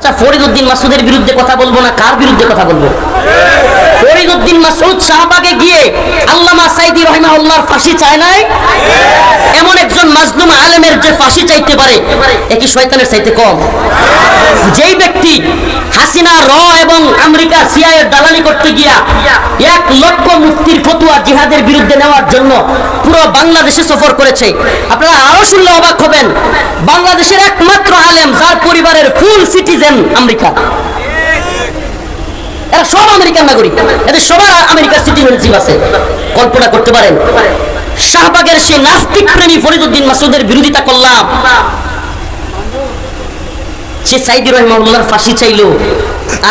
আচ্ছা, ফরিদউদ্দিন মাসুদের বিরুদ্ধে কথা বলবো না, কার বিরুদ্ধে কথা বলবো? ফরিদউদ্দিন মাসুদ শাহবাগে গিয়ে আল্লামা সাইদি রাহিমাহুল্লাহর ফাঁসি চায় নাই? এমন একজন মাজলুম আলেমের যে ফাঁসি চাইতে পারে, এ কি শয়তানের চাইতে কম? যেই ব্যক্তি হাসিনা র এবং আমেরিকা সিআইএর দালালি করতে গিয়া 1 লক্ষ মুফতির ফতোয়া জিহাদের বিরুদ্ধে নেওয়ার জন্য পুরো বাংলাদেশে সফর করেছে, আপনারা আরো শুনলে অবাক হবেন, বাংলাদেশের একমাত্র আলেম যার পরিবারের ফুল সিটিজেন আমেরিকা। এরা সব আমেরিকান নাগরিক, এদের সবার আমেরিকার সিটিজেনশিপ আছে। কল্পনা করতে পারেন, শাহবাগের সেই নাস্তিক প্রেমী ফরিদউদ্দিন মাসুদের বিরোধিতা করলাম, সে সাইদি রাহিমাহুল্লাহর ফাঁসি চাইলো,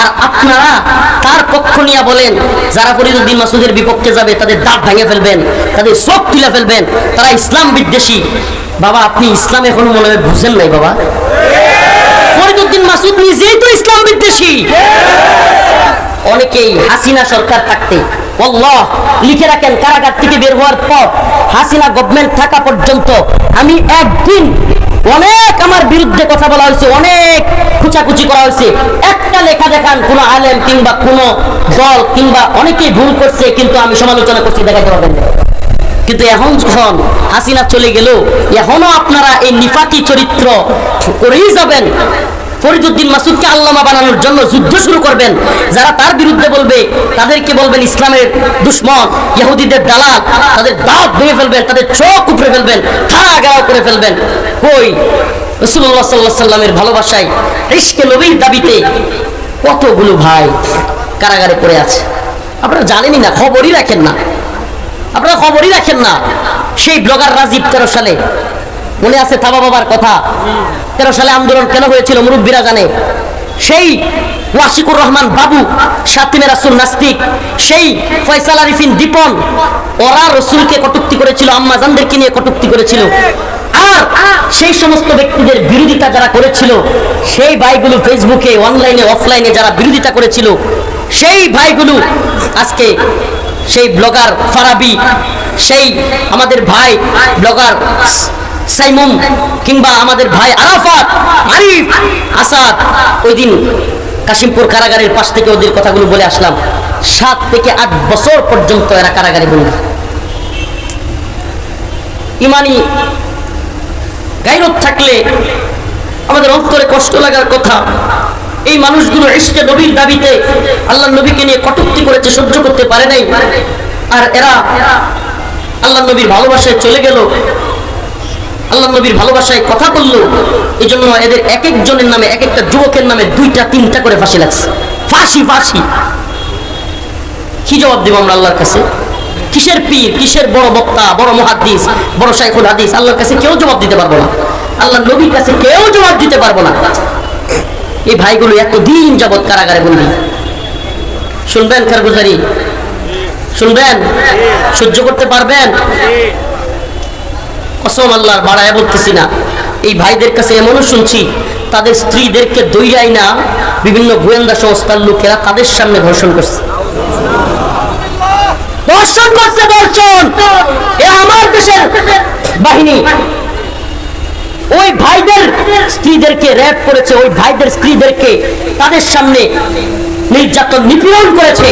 আর আপনারা তার পক্ষ নিয়ে বলেন যারা ফরিদউদ্দিন মাসুদের বিপক্ষে যাবে তাদের দাঁত ভেঙে ফেলবেন, তাদের চোখ তুলে ফেলবেন, তারা ইসলাম বিদ্বেষী। বাবা, আপনি ইসলাম এখনো মনে হয় বুঝেন নাই বাবা। ফরিদউদ্দিন মাসুদ নিজেই তো ইসলাম বিদ্বেষী। অনেকেই হাসিনা সরকার থাকতে, আল্লাহ লিখে রাখেন, কারাগার থেকে বের হওয়ার পর হাসিনা গভর্নমেন্ট থাকা পর্যন্ত আমি একদিন অনেক আমার বিরুদ্ধে কথা বলা হয়েছে, অনেক খুচাখুচি করা হয়েছে, একটা লেখা দেখান কোন আলেম কিংবা কোন দল কিংবা অনেকেই ভুল করছে কিন্তু আমি সমালোচনা করছি, দেখাতে পারবেন না। কিন্তু এখন যখন হাসিনা চলে গেল, এখনো আপনারা এই নিফাকি চরিত্র করেই যাবেন। ফরিদউদ্দিন মাসুদকে আল্লামা বানানোর জন্য যুদ্ধ শুরু করবেন, যারা তার বিরুদ্ধে বলবে তাদেরকে বলবেন ইসলামের দুশমন, ইহুদিদের দালাল, তাদের দাঁত ভেঙে ফেলবেন, তাদের চোখ উপড়ে ফেলবেন, থানা ঘেরাও করে ফেলবেন। কই রাসূলুল্লাহ সাল্লাল্লাহু আলাইহি সাল্লামের ভালোবাসায়, ইশকে নবীর দাবিতে কতগুলো ভাই কারাগারে পড়ে আছে, আপনারা জানেনই না, খবরই রাখেন না, আপনারা খবরই রাখেন না। সেই ব্লগার রাজীব 13 সালে, মনে আছে থাবা বাবার কথা, 13 সালে আন্দোলন কেন হয়েছিল মুরব্বীরা জানে। সেই ওয়াশিকুর রহমান বাবু, সাতিমে রাসূল নাস্তিক, সেই ফয়সাল আরিফিন দীপন, ওরা রসুলকে কটূক্তি করেছিল, আম্মাজানদেরকে নিয়ে কটূক্তি করেছিল। আর সেই সমস্ত ব্যক্তিদের বিরোধিতা যারা করেছিল, সেই ভাইগুলো ফেসবুকে অনলাইনে অফলাইনে যারা বিরোধিতা করেছিল, সেই ভাইগুলো আজকে সেই ব্লগার ফারাবি, সেই আমাদের ভাই ব্লগার সাইমুম, কিংবা আমাদের ভাই আরাফাত, আরিফ, আসাদ, ওই দিন কাশিমপুর কারাগারের পাশ থেকে ওদের কথাগুলো বলে আসলাম, 7 থেকে 8 বছর পর্যন্ত এরা কারাগারে বন্দী। ইমানি গায়রত থাকলে আমাদের অন্তরে কষ্ট লাগার কথা, এই মানুষগুলো ইশকে নবীর দাবিতে আল্লাহর নবীকে নিয়ে কটূক্তি করেছে, সহ্য করতে পারে নাই, আর এরা আল্লাহর নবীর ভালোবাসায় চলে গেল, আল্লাহর নবীর ভালোবাসায় কথা বললো। এই জন্য এদের এক একজনের নামে, এক একটা যুবকের নামে 2টা 3টা করে ফাঁসি লাগছে। ফাঁসি ফাঁসি কি জবাব দেব আমরা আল্লাহর কাছে? কিসের পীর, কিসের বড় বক্তা, বড় মুহাদ্দিস, বড় শাইখুল হাদিস, আল্লাহর কাছে কেউ জবাব দিতে পারবো না, আল্লাহর নবীর কাছে কেউ জবাব দিতে পারবো না। এই ভাইগুলো এতদিন যাবৎ কারাগারে বন্দী। শুনবেন কারগুজারি? শুনবেন? সহ্য করতে পারবেন? কসম আল্লাহর, বাড়ায় বলতেছি না। এই ভাইদের কাছে এমনও শুনছি, তাদের স্ত্রীদেরকে দইরাই না বিভিন্ন গোয়েন্দা সংস্থার লোকেরা তাদের সামনে ধর্ষণ করছে, ধর্ষণ করছে, ধর্ষণ। এ আমার দেশের বাহিনী ওই ভাইদের স্ত্রীদেরকে রেপ করেছে, ওই ভাইদের স্ত্রীদেরকে তাদের সামনে নির্যাতন নিপীড়ন করেছে।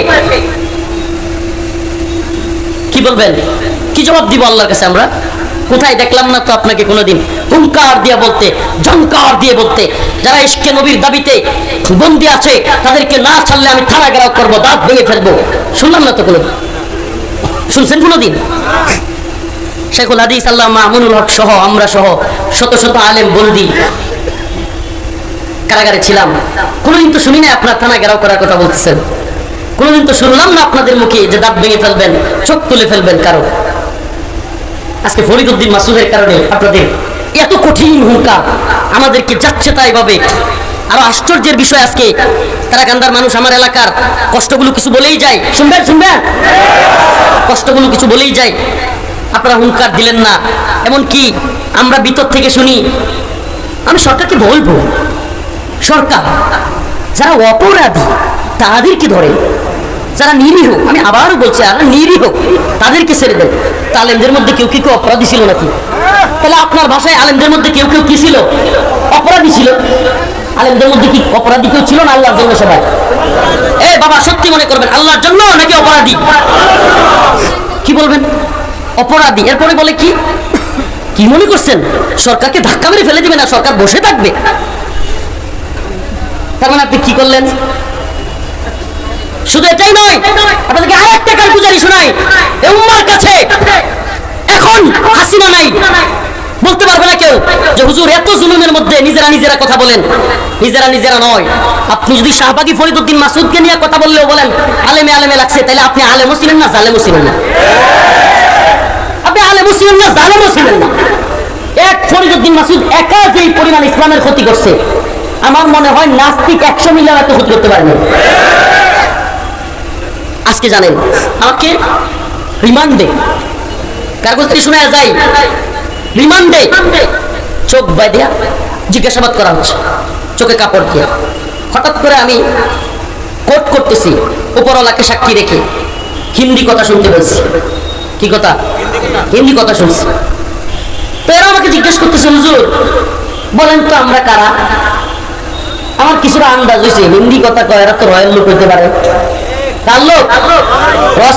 কি বলবেন? কি জবাব দিব আল্লাহর কাছে আমরা? কোথায় দেখলাম না তো আপনাকে কোনোদিন হুঙ্কার দিয়ে বলতে, ঝংকার দিয়ে বলতে, যারা ইশকে নবীর দাবিতে বন্দী আছে তাদেরকে না ছাড়লে আমি থানা ঘেরাও করবো, দাঁত ভেঙে ফেলবো। শুনলাম না তো কোনোদিন। শুনছেন কোনোদিন? শাইখুল হাদিস আল্লামা মামুনুল হক সহ, আমরা সহ শত শত আলেম বন্দী কারাগারে ছিলাম। কোনোদিন তো শুনি না আপনার থানা ঘেরাও করার কথা বলতেছেন, কোনোদিন তো শুনলাম না আপনাদের মুখে যে দাঁত ভেঙে ফেলবেন, চোখ তুলে ফেলবেন কারো। আজকে ফরিদউদ্দিন মাসুদের কারণে আপনাদের এত কঠিন হুঙ্কার আমাদেরকে যাচ্ছে তাই ভাবে। আরো আশ্চর্যের বিষয়, আজকে তারাকান্দার মানুষ আমার এলাকার কষ্টগুলো কিছু বলেই যায়। শুনবেন? শুনবেন? কষ্টগুলো কিছু বলেই যায়, আপনারা হুঙ্কার দিলেন না। এমন কি আমরা ভিতর থেকে শুনি, আমি সরকারকে বলবো, সরকার যারা অপরাধী তাদেরকে ধরে, যারা নিরীহ, আমি আবারও বলছি আর নিরীহ তাদেরকে ছেড়ে দেন। তা আলেমদের মধ্যে কেউ কেউ অপরাধী ছিল নাকি? তাহলে আপনার ভাষায় আলেমদের মধ্যে কেউ কেউ কি ছিল? অপরাধী ছিল। আলেমদের মধ্যে কি অপরাধী কেউ ছিল না? আল্লাহর জন্য সবাই। এ বাবা সত্যি মনে করবেন আল্লাহর জন্য নাকি অপরাধী? কি বলবেন? অপরাধী। এরপরে বলে কি কি মনে করছেন সরকারকে ধাক্কা মেরে ফেলে দিবে না, সরকার বসে থাকবে? তার মানে আপনি কি করলেন? শুধু এটাই নয়, আপনাদেরকে আরেকটা কারগুজারি শোনাই। এই উম্মার কাছে এখন হাসিনা নাই, বলতে পারবে না কেউ যে হুজুর এত জুলুমের মধ্যে নিজেরা কথা বলেন। নিজেরা নয়, আপনি যদি শাহবাগী ফরিদউদ্দিন মাসুদকে নিয়ে কথা বললেও বলেন আলেমে লাগছে, তাহলে আপনি আলেমও ছিলেন না, জালেমও ছিলেন না। আপনি আলেমও ছিলেন না, জালেমও ছিলেন না। এক ফরিদউদ্দিন মাসুদ একা যেই পরিমাণ ইসলামের ক্ষতি করছে, আমার মনে হয় নাস্তিক 100 মিলিয়ন এত ক্ষতি করতে পারেনি। আজকে জানেন আমাকে রিমান্ডে কাগজটি শোনা যায়, রিমান্ডে চোখ বাঁধিয়া জিজ্ঞাসাবাদ করা হচ্ছে, চোখে কাপড় দিয়ে। হঠাৎ করে আমি কোট করতেছি উপরওয়ালাকে সাক্ষী রেখে, হিন্দি কথা শুনতে পেয়েছি। কি কথা? হিন্দি কথা শুনছি। তো এরা আমাকে জিজ্ঞেস করতেছে হুজুর বলেন তো আমরা কারা? আমার কিছুটা আন্দাজ হয়েছে হিন্দি কথা কয় এরা তো রয়্যাল লোক হইতে পারে। কার লোক?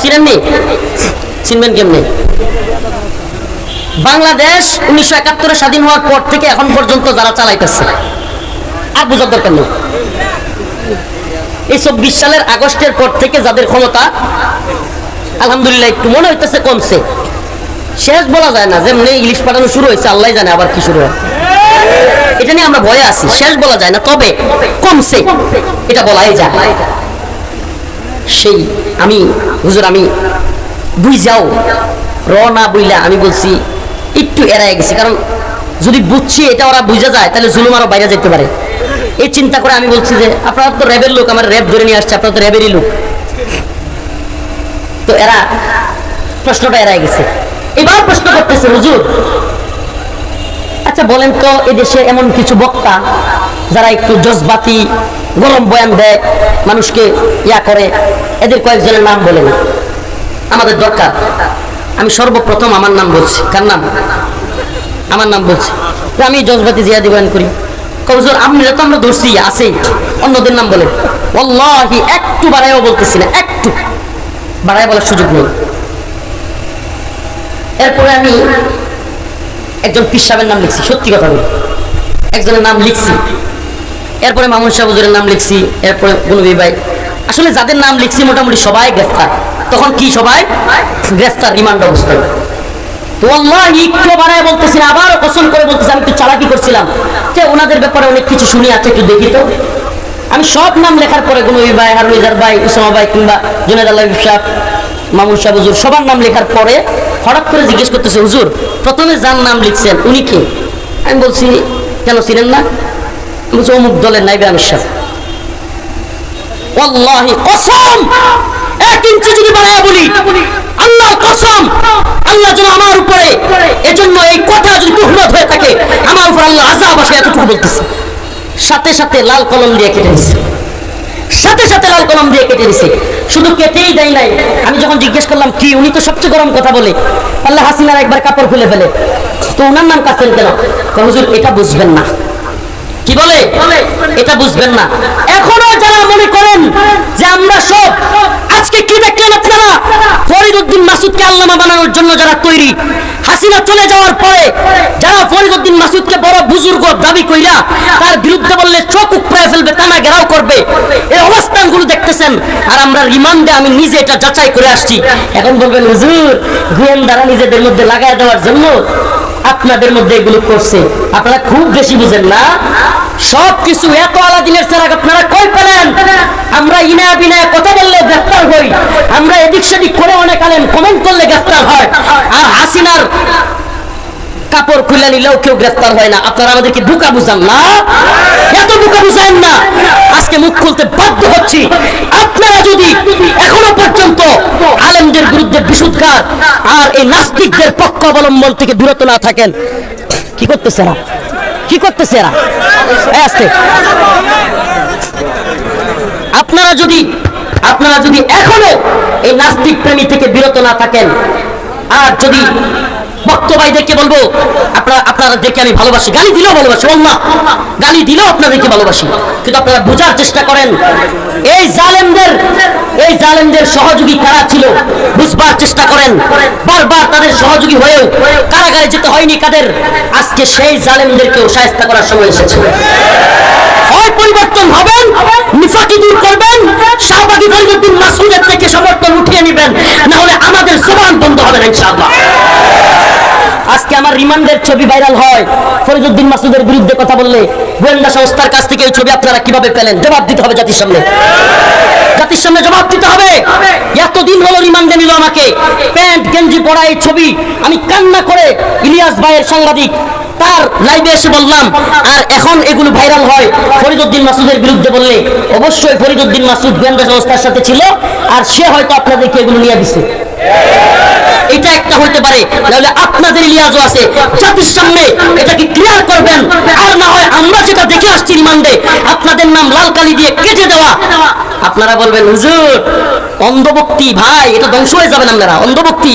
চিনেননি? চিনবেন কেমনি? বাংলাদেশ 1971 স্বাধীন হওয়ার পর থেকে এখন পর্যন্ত যারা চালাইতেছে, আর বোঝার দরকার নেই, এই 24 সালের আগস্টের পর থেকে যাদের ক্ষমতা আলহামদুলিল্লাহ একটু মনে হইতেছে কমছে। শেষ বলা যায় না, যেমনি ইলিশ পাঠানো শুরু হয়েছে আল্লাহ জানে আবার কি শুরু হয়, এটা নিয়ে আমরা ভয়ে আছি। শেষ বলা যায় না, তবে কমছে এটা বলাই যায়। সেই আমি হুজুর আমি বুঝ যাও না বুঝলা আমি বলছি একটু এড়াই গেছি, কারণ যদি বুঝছি এটা ওরা বুঝা যায় তাহলে জুলুম আরো বাইরে যেতে পারে। এই চিন্তা করে আমি বলছি যে আপনারা তো র্যাবের লোক, আমার র্যাব ধরে নিয়ে আসছে, আপনারা তো র্যাবেরই লোক। তো এরা প্রশ্নটা এড়াই গেছে। এবার প্রশ্ন করতেছে হুজুর আচ্ছা বলেন তো এদেশে এমন কিছু বক্তা যারা একটু জজবাতি গরম বয়ান দেয়, মানুষকে ইয়া করে, এদের কয়েকজনের নাম বলেন, আমাদের দরকার। আমি সর্বপ্রথম আমার নাম বলছি। কার নাম? আমার নাম বলছি। আমি জজবাতি জিয়াদি বয়ান করি। হুজুর আমরা তো আমরা ধরছি আছে, অন্যদের নাম বলেন। ওয়াল্লাহি একটু বাড়াইও বলতেছি না, একটু বাড়াই বলার সুযোগ নেই। এরপরে আমি একজন পীর সাহেবের নাম লিখছি, সত্যি কথা বলি, একজনের নাম লিখছি। এরপরে মামুন সাহেব হুজুরের নাম লিখছি, এরপরে গুনবী ভাই, আসলে যাদের নাম লিখছি মোটামুটি সবাই গ্রেফতার। তখন কি সবাই গ্রেফতার, রিমান্ড অবস্থায়। তো আল্লাহি একটু বাড়ায় বলতেছি না, আবারও কসম করে বলতেছি আমি একটু চালাকি করছিলাম যে ওনাদের ব্যাপারে অনেক কিছু শুনি আছে, একটু দেখি তো। আমি সব নাম লেখার পরে গুনবী ভাই, হারুনিজার ভাই, উসামা ভাই কিংবা জুনায়েদ আল্লাহ সাহেব, মামুন সাহেব হুজুর সবার নাম লেখার পরে হঠাৎ করে জিজ্ঞেস করতেছে হুজুর প্রথমে যার নাম লিখছেন উনি কে? আমি বলছি কেন চিনেন না? বলছি অমুক দলের নাইবে আমির সাহেব। ওয়াল্লাহি কসম 1 ইঞ্চি যদি বাড়ায় বলি আল্লাহর কসম, আল্লাহ যেন আমার উপরে, এজন্য এই কথা যদি তুহমত হয়ে থাকে আমার উপর আল্লাহ আযাব আসে, এতটুকু বলতেছে। সাথে সাথে লাল কলম দিয়ে কেটে দিছে, সাথে সাথে লাল কলম দিয়ে কেটে দিছে। শুধু কেটেই দেয় নাই, আমি যখন জিজ্ঞেস করলাম কি, উনি তো সবচেয়ে গরম কথা বলে, আল্লাহ হাসিনার একবার কাপড় খুলে ফেলে, তো ওনার নাম কাটছেন কেন? হুজুর এটা বুঝবেন না। কি বলে? এটা বুঝবেন না। এখনো যারা মনে করেন যে আমরা সব, আজকে কি দেখলেন আপনারা? ফরিদউদ্দিন মাসুদকে আল্লামা বানানোর জন্য যারা তৈরি, হাসিনা চলে যাওয়ার পরে যারা ফরিদউদ্দিন মাসুদকে বড় বুজুর্গ দাবি কইরা তার বিরুদ্ধে বললে চোখ উপড়ে ফেলবে, টানা ঘেরাও করবে, এই অবস্থানগুলো দেখতেছেন। আর আমরা রিমান্ডে আমি নিজে এটা যাচাই করে আসছি। এখন বলবেন হুজুর গোয়েন্দারা নিজেদের মধ্যে লাগায় দেওয়ার জন্য আপনাদের মধ্যে এগুলো করছে, আপনারা খুব বেশি বুঝেন না। সবকিছু এত আলাদিনের চেরাগ আপনারা কই পেলেন? আমরা ইনায়া বিনায়া কথা বললে গ্রেফতার হই, আমরা এদিক সেদিক করে অনেক আলেম কমেন্ট করলে গ্রেফতার হয়, আর হাসিনার কাপড় খুলে নিলেও কেউ গ্রেফতার হয় না। আপনারা আমাদেরকে বোকা বুঝান না, এত বোকা বুঝান না। আজকে মুখ খুলতে বাধ্য হচ্ছি। আপনারা যদি এখনো পর্যন্ত আলেমদের বিরুদ্ধে বিশুদ্ধার আর এই নাস্তিকদের পক্ষ অবলম্বন থেকে বিরত না থাকেন, কি করতেছে এরা? কি করতেছে এরা? আস্তে আপনারা যদি এখনো এই নাস্তিক প্রেমী থেকে বিরত না থাকেন, আর যদি বক্তব্যদেরকে বলবো আপনাদেরকে আমি ভালোবাসি, গালি দিলেও ভালোবাসি, আল্লাহ গালি দিলেও আপনাদেরকে ভালোবাসি, কিন্তু আপনারা বোঝার চেষ্টা করেন এই জালেমদের সহযোগী কারা ছিল, বুঝবার চেষ্টা করেন। বারবার তাদের সহযোগী হয়েও কারাগারে যেতে হয়নি কাদের। আজকে সেই জালেমদেরকেও শায়েস্তা করার সময় এসেছে। হয় পরিবর্তন হবেন, নিফাকি দূর করবেন, শাহবাগী ফরিদউদ্দিন মাসউদের থেকে সমর্থন উঠিয়ে নেবেন, না হলে আমাদের জবান বন্ধ হবে না ইনশাআল্লাহ। আজকে আমার রিমান্ডের ছবি ভাইরাল হয়, ফরিদউদ্দিন মাসউদের বিরুদ্ধে কথা বললে গোয়েন্দা সংস্থার কাছ থেকে এই ছবি আপনারা কিভাবে পেলেন? জবাব দিতে হবে জাতির সামনে, জাতির সামনে জবাব দিতে হবে। এতদিন হলো রিমান্ডে নিল আমাকে, প্যান্ট গেঞ্জি পরা এই ছবি আমি কান্না করে ইলিয়াস ভাইয়ের সাংবাদিক তার লাইভে এসে বললাম, আর এখন এগুলো ভাইরাল হয় ফরিদউদ্দিন মাসউদের বিরুদ্ধে বললে অবশ্যই ফরিদউদ্দিন মাসউদ গোয়েন্দা সংস্থার সাথে ছিল, আর সে হয়তো আপনাদেরকে এগুলো নিয়ে দিছে। এটা একটা হইতে পারে, নাহলে আপনাদের লিয়াজও আছে, জাতির সামনে এটাকে ক্লিয়ার করবেন। আর না হয় আমরা যেটা দেখে আসছি রিমান্ডে আপনাদের নাম লাল কালি দিয়ে কেটে দেওয়া, আপনারা বলবেন হুজুর অন্ধভক্তি, ভাই এটা ধ্বংস হয়ে যাবেন আপনারা, অন্ধভক্তি।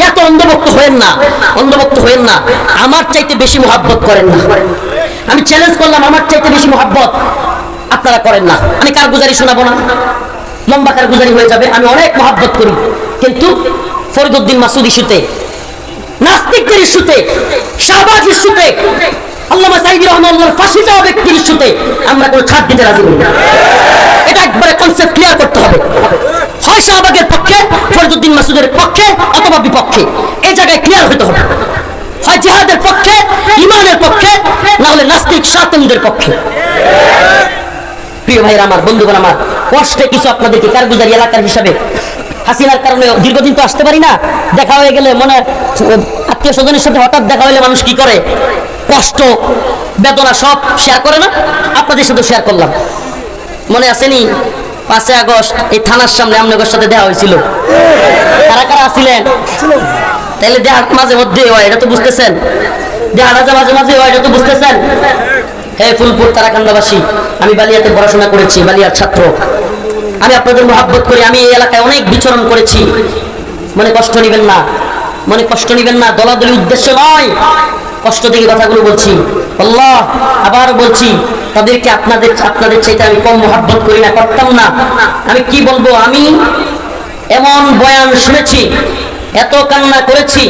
এত অন্ধভক্ত হয়েন না, অন্ধভক্ত হয়েন না, আমার চাইতে বেশি মহব্বত করেন না। আমি চ্যালেঞ্জ করলাম, আমার চাইতে বেশি মহব্বত আপনারা করেন না। আমি কারগুজারি শোনাবো না, লম্বা কারগুজারি হয়ে যাবে। আমি অনেক মহব্বত করি, কিন্তু ফরিদউদ্দিন মাসউদ ইস্যুতে, নাস্তিকদের ইস্যুতে, শাহবাজ ইস্যুতে, আল্লামা সাঈদী রহমাতুল্লাহর ফাঁসি চাওয়া ব্যক্তির ইস্যুতে আমরা কোনো ছাড় দিতে রাজি নই। এটা একবারে কনসেপ্ট ক্লিয়ার করতে হবে, হয় শাহবাগের পক্ষে, ফরিদউদ্দিন মাসউদের পক্ষে অথবা বিপক্ষে, এই জায়গায় ক্লিয়ার হতে হবে। হয় জিহাদের পক্ষে, ইমানের পক্ষে, না হলে নাস্তিক শাতমদের পক্ষে। প্রিয় ভাইরা আমার, বন্ধুগণ আমার, কষ্টে কিছু আপনাদেরকে কারগুজারি এলাকার হিসাবে, হাসিনার কারণে দীর্ঘদিন তো আসতে পারি না, দেখা হয়ে গেলে মনে আত্মীয় স্বজনের সাথে হঠাৎ দেখা হলে মানুষ কি করে, কষ্ট বেদনা সব শেয়ার করে না? আপনাদের সাথে শেয়ার করলাম। মনে আসেনি 5 আগস্ট এই থানার সামনে আপনাদের সাথে দেখা হয়েছিল, কারা কারা আসছিলেন? তাইলে দেখা মাঝে মধ্যে হয়, এটা তো বুঝতেছেন, দেখাটা মাঝে মাঝে হয়, এটা তো বুঝতেছেন। হে ফুলপুর তারাকান্দাবাসী, আমি বালিয়াতে পড়াশোনা করেছি, বালিয়ার ছাত্র, আমি আপনাদের মহব্বত করি, আমি এই এলাকায় অনেক বিচরণ করেছি। মনে কষ্ট নিবেন না, মনে কষ্ট নিবেন না, দলাদলি উদ্দেশ্য নয়, কষ্ট থেকে কথাগুলো বলছি। আল্লাহ আবার বলছি, তাদেরকে আপনাদের চাইতে আমি কম মহব্বত করি না, করতাম না। আমি কি বলবো, আমি এমন বয়ান শুনেছি, এত কান্না করেছি,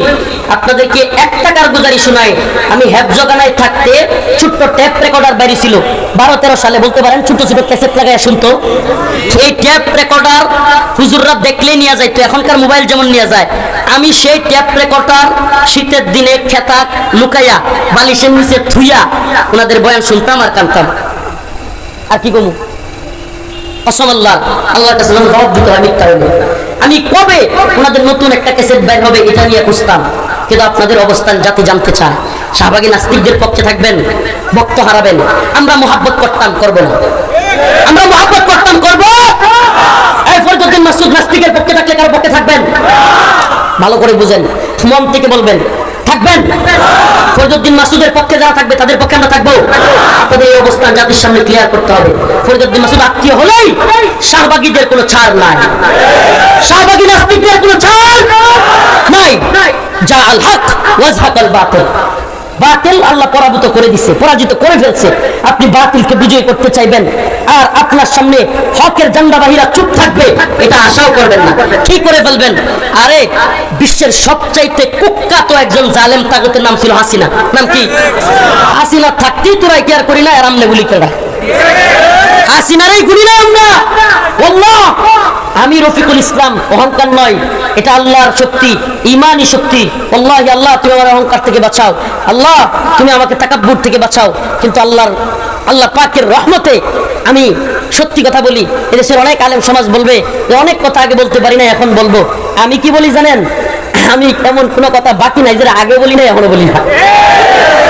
আপনাদেরকে একটা কারগুজারি শোনাই। আমি হেফজখানায় থাকতে ছোট্ট ট্যাপ রেকর্ডার বাইরে ছিল, 12-13 সালে বলতে পারেন, ছোট ছোট ক্যাসেট লাগায় শুনতো। এই ট্যাপ রেকর্ডার হুজুররা দেখলেই নিয়ে যাইতো, এখনকার মোবাইল যেমন নিয়ে যায়। আমি সেই ট্যাপ রেকর্ডার শীতের দিনে খেতা লুকাইয়া বালিশের নিচে থুইয়া ওনাদের বয়ান শুনতাম আর কানতাম। আর কি কমু, কসম আল্লাহ, আল্লাহর কাছে জবাব দিতে হয় মিথ্যা হইলে। আমি কবে ওনাদের নতুন একটা ক্যাসেট বের হবে এটা নিয়ে খুঁজতাম, কিন্তু আপনাদের অবস্থান জাতি জানতে চায়। শাহবাগী নাস্তিকদের পক্ষে থাকবেন, বক্ত হারাবেন। আমরা মহব্বত করতাম, করব না, আমরা মহব্বত করতাম, করব। এই ফরিদউদ্দিন মাসউদ নাস্তিকের পক্ষে থাকলে কার পক্ষে থাকবেন? ভালো করে বুঝেন, মন থেকে বলবেন, থাকবেন। ফরিদউদ্দিন মাসউদের পক্ষে যারা থাকবে তাদের পক্ষে আমরা থাকবো। আপনাদের এই অবস্থান জাতির সামনে ক্লিয়ার করতে হবে। ফরিদউদ্দিন মাসউদ আত্মীয় হলেই শাহবাগীদের কোনো ছাড় নাই, শাহবাগী নাস্তিকদের কোনো ছাড় নাই। যা আল হক ওয়াজহাকাল বাতিল, বাতিল আল্লাহ পরাজিত করে দিছে, পরাজিত করে ফেলছে। আপনি বাতিলকে বিজয় করতে চাইবেন, আর আপনার সামনে হকের জান্ডাবাহীরা চুপ থাকবে, এটা আশাও করবেন না, কি করে ফেলবেন। আরে বিশ্বের সবচাইতে কুখ্যাত একজন জালেম তাগুতের নাম ছিল হাসিনা। নাম কি? হাসিনা থাকতেই তোরাই কেয়ার করি না, আর আমনে গুলি কেডা? হাসিনারই গুলি না আমরা। আল্লাহ, আমি রফিকুল ইসলাম, অহংকার নয়, এটা আল্লাহর শক্তি, ইমানি শক্তি। আল্লাহি আল্লাহ তুমি আমার অহংকার থেকে বাঁচাও, আল্লাহ তুমি আমাকে তাকাব্বুর থেকে বাঁচাও। কিন্তু আল্লাহ পাকের রহমতে আমি সত্যি কথা বলি। এদেশের অনেক আলেম সমাজ বলবে যে অনেক কথা আগে বলতে পারি না, এখন বলবো। আমি কি বলি জানেন? আমি এমন কোনো কথা বাকি নাই যেটা আগে বলি না, এখনো বলি না।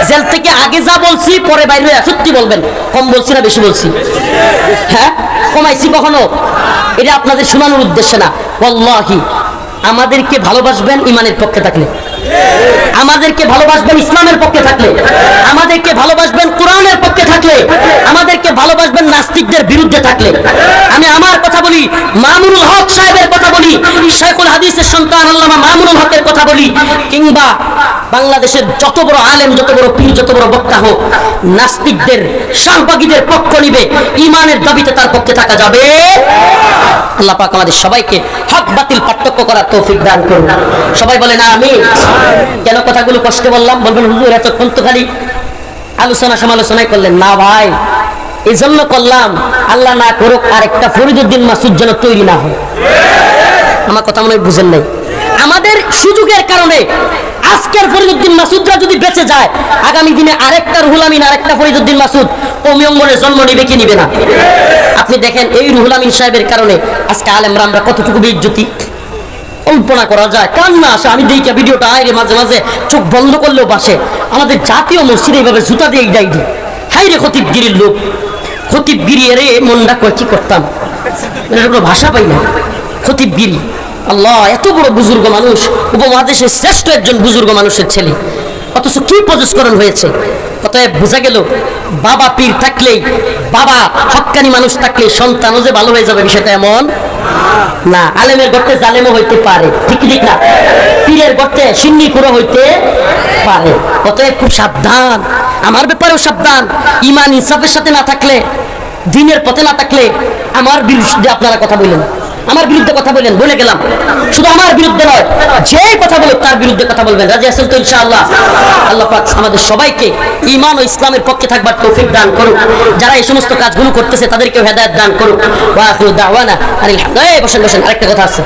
জেল থেকে আগে যা বলছি পরে বাইরে সত্যি বলবেন, কম বলছি না বেশি বলছি? হ্যাঁ, কমাইছি কখনো? এটা আপনাদের শোনানোর উদ্দেশ্যে না। ওয়াল্লাহি আমাদেরকে ভালোবাসবেন ইমানের পক্ষে থাকলে, আমাদেরকে ভালোবাসবেন ইসলামের পক্ষে থাকলে, আমাদেরকে ভালোবাসবেন কোরআনের পক্ষে থাকলে, আমাদেরকে ভালোবাসবেন নাস্তিকদের বিরুদ্ধে থাকলে। আমি আমার কথা বলি, মামুনুল হক সাহেবের কথা বলি, বলি, শাইখুল হাদিসের সন্তান আল্লামা মামুনুল হকের কথা বলি, কিংবা বাংলাদেশের যত বড় আলেম, যত বড় পীর, যত বড় বক্তা হোক, নাস্তিকদের শাহবাগীদের পক্ষ নিবে, ইমানের দাবিতে তার পক্ষে থাকা যাবে। আল্লাহ পাক আমাদের সবাইকে হক বাতিল পার্থক্য করার তৌফিক দান করুন। সবাই বলেন আমিন। কেন কথাগুলো কষ্ট বললাম? বলবেন হুজুর এতক্ষণ তো খালি আলোচনা সমালোচনাই করলেন। না ভাই, এই জন্য করলাম, আল্লাহ না করুক আরেকটা ফরিদউদ্দিন মাসুদ যেন তৈরি না হয়। আমার কথা মনে হয় বুঝেন নাই। আমাদের সুযোগের কারণে আজকের ফরিদউদ্দিন মাসুদরা যদি বেঁচে যায়, আগামী দিনে আরেকটা রুহুল আমিন, আরেকটা ফরিদউদ্দিন মাসুদ কওমি অঙ্গনে জন্ম নিবে কি নিবে না? আপনি দেখেন এই রুহুল আমিন সাহেবের কারণে আজকে আলেমরা আমরা কতটুকু বেইজ্জতি, কল্পনা করা যায়, কান্না আসে। আমি দেখি ভিডিওটা আইরে মাঝে মাঝে চোখ বন্ধ করলেও বাসে। আমাদের জাতীয় মসজিদে এইভাবে জুতা দিয়ে ডাই দিই, হাই রে খতিবগিরির লোক, খতিবগিরি এরে মনটা কয় কি করতাম, কোনো ভাষা পাই না। খতিবগিরি, আল্লাহ, এত বড় বুজুর্গ মানুষ, উপমহাদেশের শ্রেষ্ঠ একজন বুজুর্গ মানুষের ছেলে, অথচ কি প্রজস্করণ হয়েছে। অতএব বোঝা গেল, বাবা পীর থাকলেই, বাবা হক্কানি মানুষ থাকলে সন্তানও যে ভালো হয়ে যাবে বিষয়টা এমন না। আলেমের গর্তে জালেমও হইতে পারে, ঠিক ঠিক না? পীরের গর্তে সিন্নি কুড়ো হইতে পারে। অতএব খুব সাবধান, আমার ব্যাপারেও সাবধান। ইমান ইনসাফের সাথে না থাকলে, দিনের পথে না থাকলে আমার বিরুদ্ধে আপনারা কথা বললেন, আমার বিরুদ্ধে কথা বললেন, বলে গেলাম। শুধু আমার বিরুদ্ধে নয়, যে কথা বলো তার বিরুদ্ধে কথা বলবেন। রাজি আছেন তো ইনশাআল্লাহ? আল্লাহ পাক আমাদের সবাইকে ঈমান ও ইসলামের পক্ষে থাকবার তৌফিক দান করুক। যারা এই সমস্ত কাজগুলো করতেছে তাদেরকেও হেদায়েত দান করুক। ওয়া আখিরু দাওয়ানা আলহামদুলিল্লাহ। বসেন বসেন, আরেকটা কথা আছে,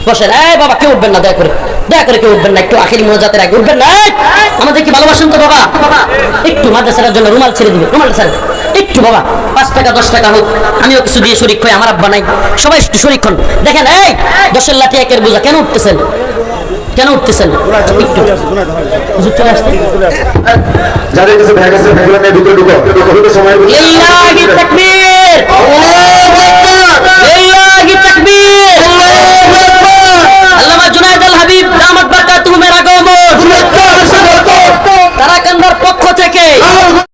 বসেন। এই বাবা, কেউ উঠবেন না, দয়া করে, দয়া করে কেউ উঠবেন না, একটু আখিরি মোনাজাতের আগে উঠবেন না। আমাদের কি ভালোবাসেন তো বাবা? একটু মাদ্রাসার জন্য রুমাল ছেড়ে দিবে, রুমালটা ছেড়ে একটু বাবা, 5 টাকা 10 টাকা হোক, আমিও কিছু দিয়ে শরীক হই, আমার আব্বা নাই, সবাই একটু শরীক হন। দেখেন, এই 10-এর লাঠি 1-এর বোঝা, কেন উঠতেছেন? কেন উঠতেছেন? একটু চলে আসতে যাদের কাছে ব্যাগ আছে, ব্যাগগুলো নিয়ে ভিতরে ঢুকো, সময় লিল্লাহি তাকবীর।